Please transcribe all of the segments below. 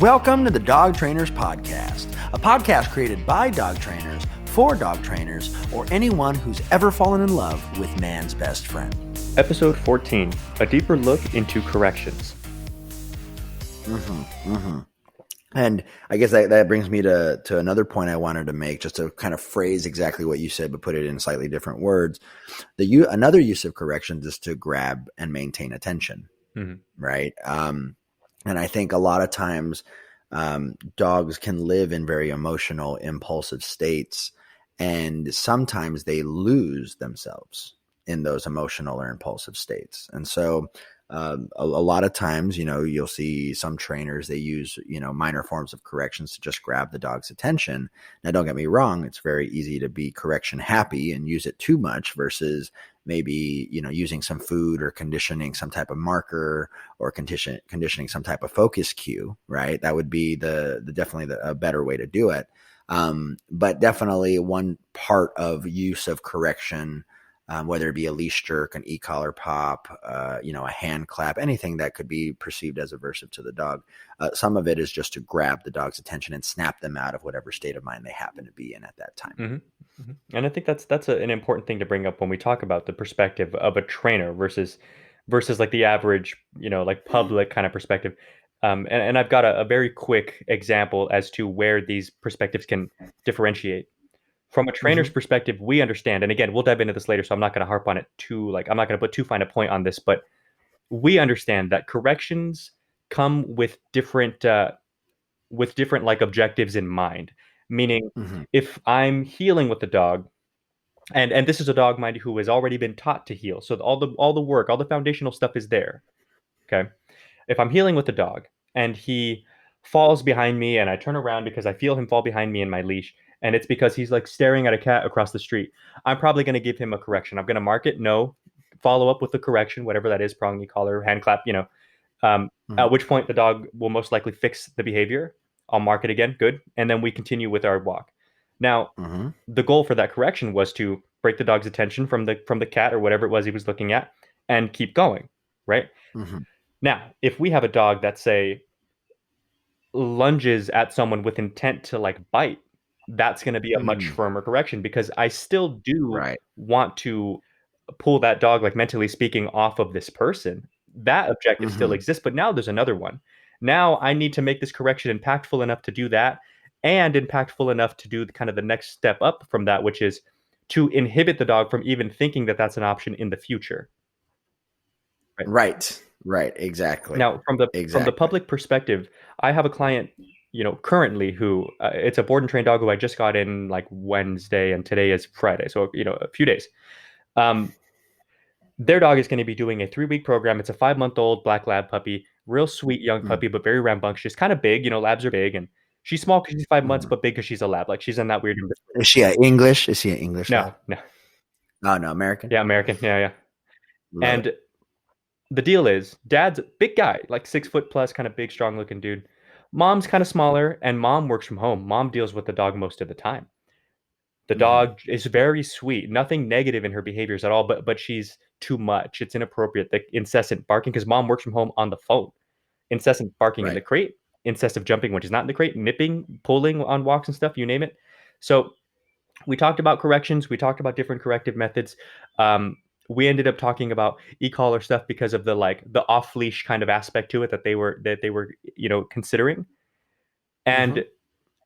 Welcome to the Dog Trainers Podcast, a podcast created by dog trainers for dog trainers or anyone who's ever fallen in love with man's best friend. Episode 14, a deeper look into corrections. And I guess that brings me to another point I wanted to make, just to kind of phrase exactly what you said, but put it in slightly different words. Another use of corrections is to grab and maintain attention, right? And I think a lot of times dogs can live in very emotional, impulsive states, and sometimes they lose themselves in those emotional or impulsive states. And so a lot of times, you'll see some trainers, they use, minor forms of corrections to just grab the dog's attention. Now, don't get me wrong. It's very easy to be correction happy and use it too much versus maybe, using some food or conditioning some type of marker or conditioning some type of focus cue, right? That would be definitely a better way to do it. But definitely one part of use of correction, whether it be a leash jerk, an e-collar pop, a hand clap, anything that could be perceived as aversive to the dog. Some of it is just to grab the dog's attention and snap them out of whatever state of mind they happen to be in at that time. And I think that's an important thing to bring up when we talk about the perspective of a trainer versus like the average, like public kind of perspective. And I've got a very quick example as to where these perspectives can differentiate. From a trainer's perspective, we understand, and again, we'll dive into this later, so I'm not going to harp on it I'm not going to put too fine a point on this, but we understand that corrections come with different like objectives in mind. Meaning, if I'm healing with the dog, and this is a dog, mind you, who has already been taught to heal, so all the work, all the foundational stuff is there. Okay, if I'm healing with the dog and he falls behind me, and I turn around because I feel him fall behind me in my leash, and it's because he's like staring at a cat across the street, I'm probably going to give him a correction. I'm going to mark it, no, follow up with the correction, whatever that is, prong, e-collar, hand clap, at which point the dog will most likely fix the behavior. I'll mark it again, good, and then we continue with our walk. Now, the goal for that correction was to break the dog's attention from the cat or whatever it was he was looking at and keep going, right? Now, if we have a dog that, say, lunges at someone with intent to like bite, that's going to be a much firmer correction, because I still do want to pull that dog, like mentally speaking, off of this person. That objective still exists, but now there's another one. Now I need to make this correction impactful enough to do that, and impactful enough to do the next step up from that, which is to inhibit the dog from even thinking that that's an option in the future. Right. Exactly. Now, from the public perspective, I have a client, currently who it's a board and trained dog who I just got in like Wednesday, and today is Friday, so a few days. Their dog is going to be doing a 3-week program. It's a 5-month-old black lab puppy, real sweet young puppy, but very rambunctious, kind of big. Labs are big, and she's small because she's 5 months, but big because she's a lab. Like, she's in that weird. Is she English? Is she an English? No. Oh, no, American. Yeah, American. Yeah. Love and it. The deal is, dad's a big guy, like 6 foot plus, kind of big, strong looking dude. Mom's kind of smaller, and mom works from home. Mom deals with the dog most of the time. The dog is very sweet, nothing negative in her behaviors at all, but she's too much. It's inappropriate. The incessant barking, because mom works from home on the phone. Incessant barking in the crate, incessant jumping when she's not in the crate, nipping, pulling on walks and stuff, you name it. So we talked about corrections. We talked about different corrective methods. We ended up talking about e-collar stuff because of the off-leash kind of aspect to it that they were considering. And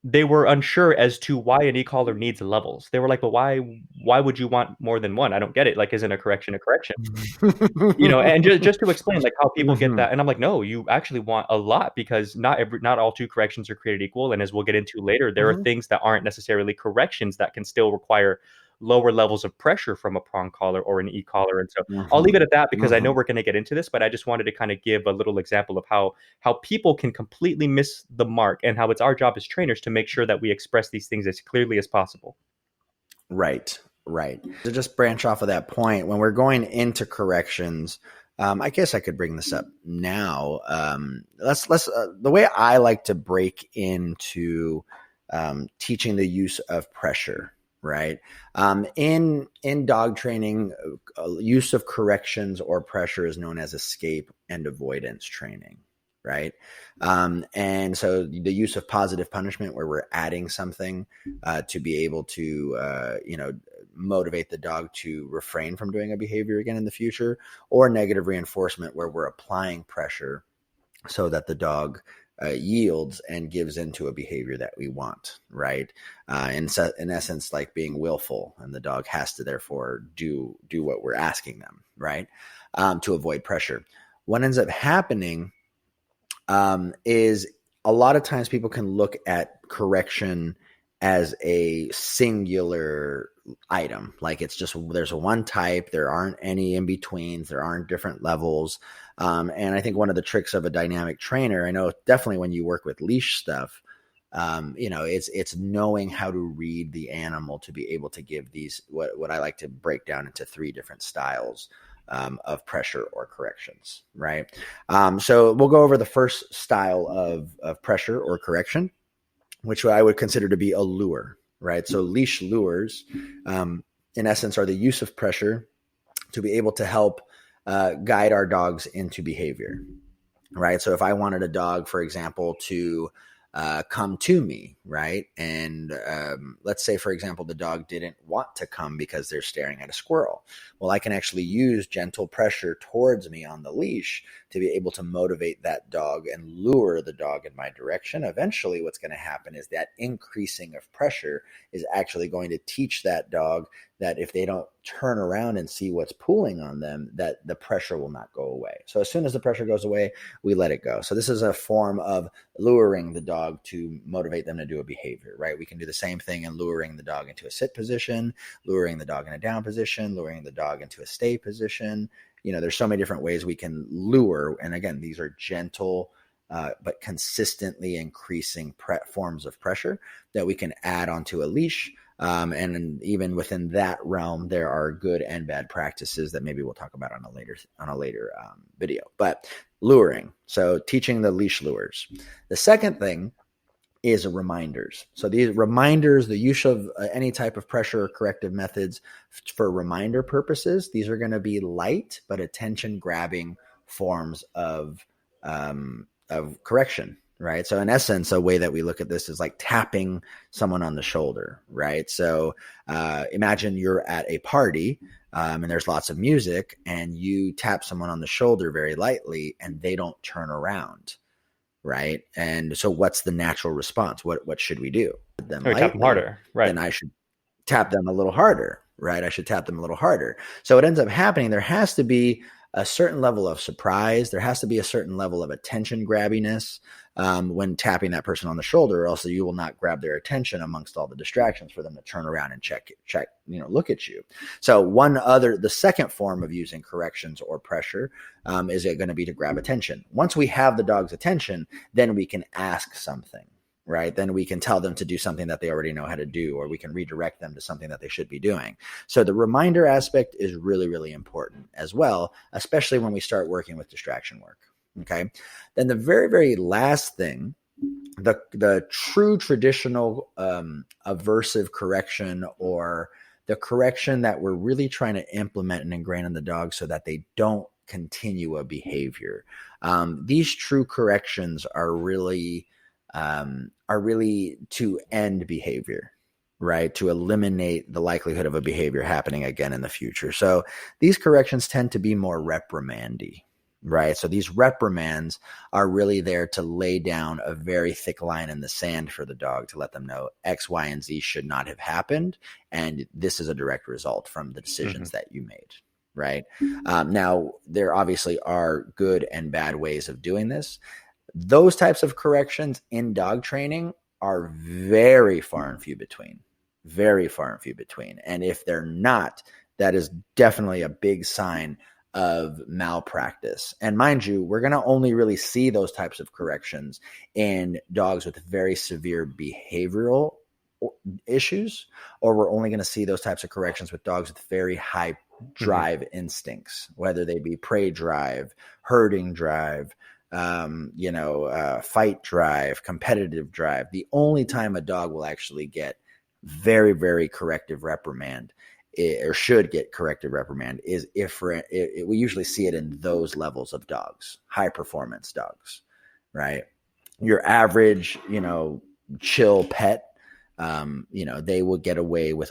they were unsure as to why an e-collar needs levels. They were like, but why would you want more than one? I don't get it. Like, isn't a correction a correction? And just to explain like how people get that. And I'm like, no, you actually want a lot, because not all 2 corrections are created equal. And as we'll get into later, there are things that aren't necessarily corrections that can still require lower levels of pressure from a prong collar or an e-collar. And so I'll leave it at that, because I know we're going to get into this, but I just wanted to kind of give a little example of how people can completely miss the mark, and how it's our job as trainers to make sure that we express these things as clearly as possible. Right. To just branch off of that point, when we're going into corrections, I guess I could bring this up now. Let's the way I like to break into teaching the use of pressure. Right. In dog training, use of corrections or pressure is known as escape and avoidance training. right? And so the use of positive punishment, where we're adding something to be able to, motivate the dog to refrain from doing a behavior again in the future, or negative reinforcement, where we're applying pressure so that the dog yields and gives into a behavior that we want, right? In essence, like being willful, and the dog has to therefore do what we're asking them, right? To avoid pressure. What ends up happening is a lot of times people can look at correction as a singular item. Like it's just, there's a one type, there aren't any in betweens, there aren't different levels. And I think one of the tricks of a dynamic trainer, I know definitely when you work with leash stuff, it's knowing how to read the animal to be able to give these, what I like to break down into 3 different styles of pressure or corrections, right? So we'll go over the first style of pressure or correction, which I would consider to be a lure, right? So leash lures, in essence, are the use of pressure to be able to help guide our dogs into behavior, right? So if I wanted a dog, for example, to come to me, right? And let's say, for example, the dog didn't want to come because they're staring at a squirrel. Well, I can actually use gentle pressure towards me on the leash to be able to motivate that dog and lure the dog in my direction. Eventually, what's going to happen is that increasing of pressure is actually going to teach that dog that if they don't turn around and see what's pulling on them, that the pressure will not go away. So as soon as the pressure goes away, we let it go. So this is a form of luring the dog to motivate them to do a behavior, right? We can do the same thing in luring the dog into a sit position, luring the dog in a down position, luring the dog into a stay position. There's so many different ways we can lure. And again, these are gentle, but consistently increasing forms of pressure that we can add onto a leash. And even within that realm, there are good and bad practices that maybe we'll talk about on a later video. But luring, so teaching the leash lures. The second thing is reminders. So these reminders, the use of any type of pressure or corrective methods for reminder purposes, these are going to be light but attention grabbing forms of correction. Right. So in essence, a way that we look at this is like tapping someone on the shoulder. Right. So imagine you're at a party and there's lots of music, and you tap someone on the shoulder very lightly and they don't turn around. Right. And so what's the natural response? What should we do? Tap them harder. Right. Then I should tap them a little harder. Right. I should tap them a little harder. So what ends up happening, there has to be a certain level of surprise. There has to be a certain level of attention grabbiness when tapping that person on the shoulder, or else you will not grab their attention amongst all the distractions for them to turn around and check, look at you. So the second form of using corrections or pressure is it going to be to grab attention. Once we have the dog's attention, then we can ask something. Right? Then we can tell them to do something that they already know how to do, or we can redirect them to something that they should be doing. So the reminder aspect is really, really important as well, especially when we start working with distraction work. Okay. Then the very, very last thing, the true traditional aversive correction, or the correction that we're really trying to implement and ingrain in the dog so that they don't continue a behavior. These true corrections are really to end behavior, right? To eliminate the likelihood of a behavior happening again in the future. So these corrections tend to be more reprimandy, right? So these reprimands are really there to lay down a very thick line in the sand for the dog to let them know X, Y, and Z should not have happened. And this is a direct result from the decisions that you made. Right. Now, there obviously are good and bad ways of doing this. Those types of corrections in dog training are very far and few between, And if they're not, that is definitely a big sign of malpractice. And mind you, we're going to only really see those types of corrections in dogs with very severe behavioral issues, or we're only going to see those types of corrections with dogs with very high drive instincts, whether they be prey drive, herding drive, fight drive, competitive drive. The only time a dog will actually get very, very corrective reprimand, or should get corrective reprimand, is if we usually see it in those levels of dogs, high performance dogs. right? Your average, chill pet, they will get away with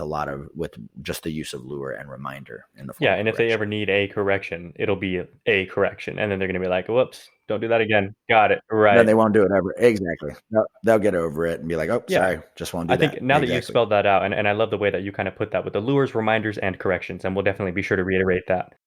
with just the use of lure and reminder in the form Yeah, of and if they correction. ever need a correction, it'll be a correction, and then they're gonna be like, "Whoops, don't do that again." Got it. Then Right. they won't do it ever. Exactly. They'll get over it and be like, oh, Yeah. sorry, just won't I do that. think now that you Exactly. spelled that out, and I love the way that you kind of put that with the lures, reminders, and corrections, and we'll definitely be sure to reiterate that.